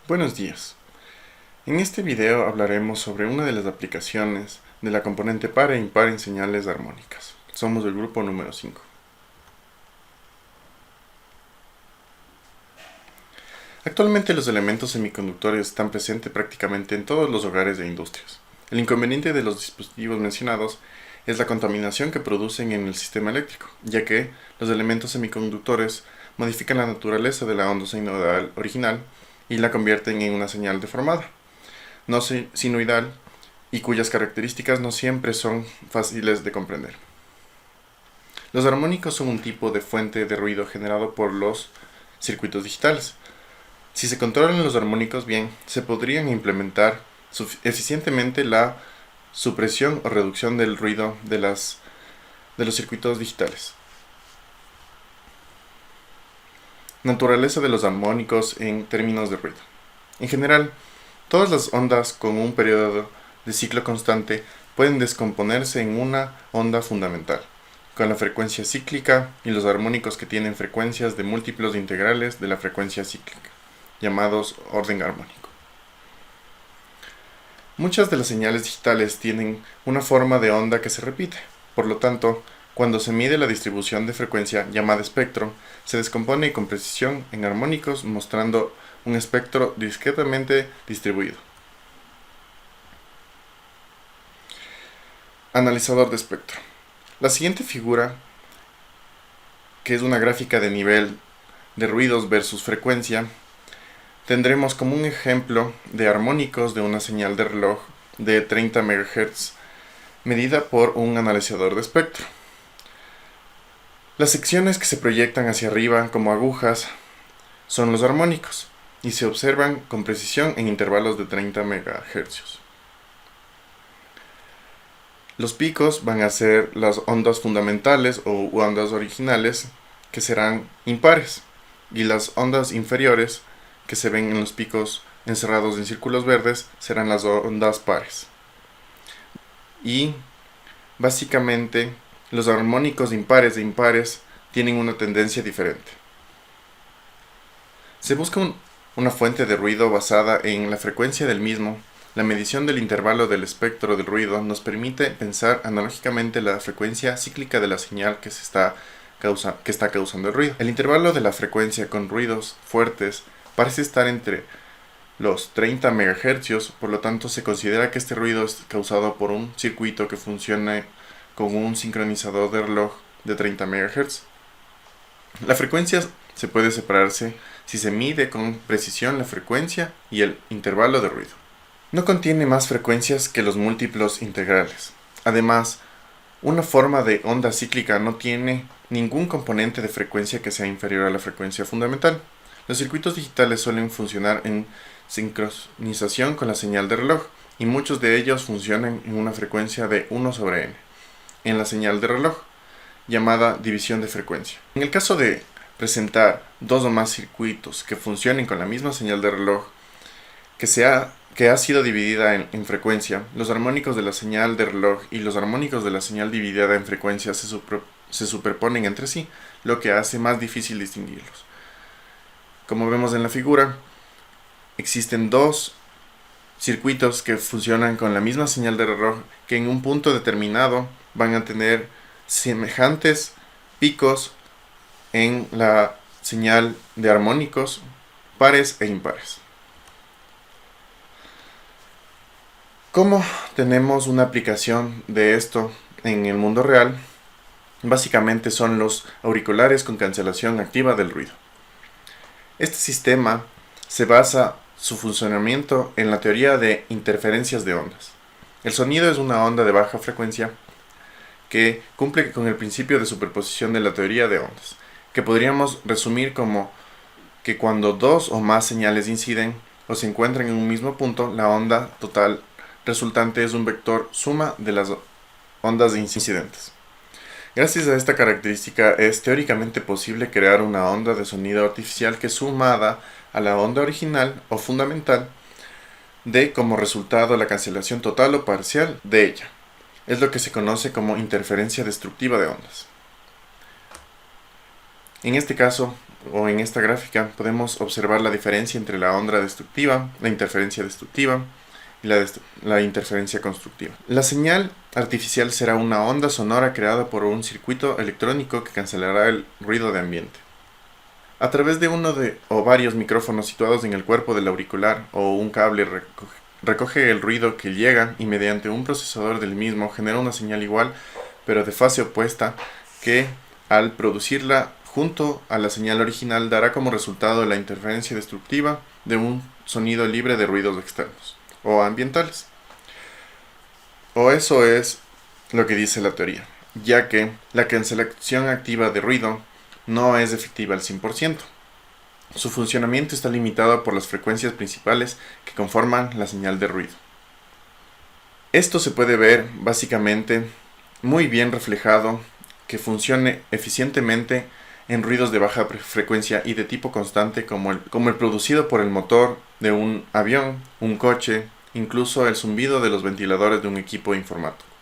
Buenos días. En este video hablaremos sobre una de las aplicaciones de la componente par e impar en señales armónicas. Somos del grupo número 5. Actualmente los elementos semiconductores están presentes prácticamente en todos los hogares e industrias. El inconveniente de los dispositivos mencionados es la contaminación que producen en el sistema eléctrico, ya que los elementos semiconductores modifican la naturaleza de la onda sinusoidal original y la convierten en una señal deformada, no sinusoidal, y cuyas características no siempre son fáciles de comprender. Los armónicos son un tipo de fuente de ruido generado por los circuitos digitales. Si se controlan los armónicos bien, se podrían implementar eficientemente la supresión o reducción del ruido de los circuitos digitales. Naturaleza de los armónicos en términos de ruido. En general, todas las ondas con un periodo de ciclo constante pueden descomponerse en una onda fundamental, con la frecuencia cíclica, y los armónicos que tienen frecuencias de múltiplos de integrales de la frecuencia cíclica, llamados orden armónico. Muchas de las señales digitales tienen una forma de onda que se repite. Por lo tanto, cuando se mide la distribución de frecuencia llamada espectro, se descompone con precisión en armónicos, mostrando un espectro discretamente distribuido. Analizador de espectro. La siguiente figura, que es una gráfica de nivel de ruidos versus frecuencia, tendremos como un ejemplo de armónicos de una señal de reloj de 30 MHz medida por un analizador de espectro. Las secciones que se proyectan hacia arriba como agujas son los armónicos y se observan con precisión en intervalos de 30 MHz. Los picos van a ser las ondas fundamentales o ondas originales, que serán impares, y las ondas inferiores que se ven en los picos encerrados en círculos verdes serán las ondas pares. Y básicamente los armónicos impares e impares tienen una tendencia diferente. Se busca una fuente de ruido basada en la frecuencia del mismo. La medición del intervalo del espectro del ruido nos permite pensar analógicamente la frecuencia cíclica de la señal que está causando el ruido. El intervalo de la frecuencia con ruidos fuertes parece estar entre los 30 MHz, por lo tanto se considera que este ruido es causado por un circuito que funciona con un sincronizador de reloj de 30 MHz. La frecuencia se puede separarse si se mide con precisión la frecuencia y el intervalo de ruido. No contiene más frecuencias que los múltiplos integrales. Además, una forma de onda cíclica no tiene ningún componente de frecuencia que sea inferior a la frecuencia fundamental. Los circuitos digitales suelen funcionar en sincronización con la señal de reloj, y muchos de ellos funcionan en una frecuencia de 1/n, en la señal de reloj, llamada división de frecuencia. En el caso de presentar dos o más circuitos que funcionen con la misma señal de reloj que ha sido dividida en frecuencia, los armónicos de la señal de reloj y los armónicos de la señal dividida en frecuencia se superponen entre sí, lo que hace más difícil distinguirlos. Como vemos en la figura, existen dos circuitos que funcionan con la misma señal de reloj, que en un punto determinado van a tener semejantes picos en la señal de armónicos pares e impares. ¿Cómo tenemos una aplicación de esto en el mundo real? Básicamente son los auriculares con cancelación activa del ruido. Este sistema se basa su funcionamiento en la teoría de interferencias de ondas. El sonido es una onda de baja frecuencia que cumple con el principio de superposición de la teoría de ondas, que podríamos resumir como que cuando dos o más señales inciden o se encuentran en un mismo punto, la onda total resultante es un vector suma de las ondas incidentes. Gracias a esta característica es teóricamente posible crear una onda de sonido artificial que, sumada a la onda original o fundamental, dé como resultado la cancelación total o parcial de ella. Es lo que se conoce como interferencia destructiva de ondas. En este caso, o en esta gráfica podemos observar la diferencia entre la onda destructiva, la interferencia destructiva y la interferencia constructiva. La señal artificial será una onda sonora creada por un circuito electrónico que cancelará el ruido de ambiente. A través de uno o varios micrófonos situados en el cuerpo del auricular o un cable recoge el ruido que llega y mediante un procesador del mismo genera una señal igual pero de fase opuesta que al producirla junto a la señal original dará como resultado la interferencia destructiva de un sonido libre de ruidos externos o ambientales. O eso es lo que dice la teoría, ya que la cancelación activa de ruido no es efectiva al 100%. Su funcionamiento está limitado por las frecuencias principales que conforman la señal de ruido. Esto se puede ver básicamente muy bien reflejado que funcione eficientemente en ruidos de baja frecuencia y de tipo constante como el producido por el motor de un avión, un coche, incluso el zumbido de los ventiladores de un equipo informático.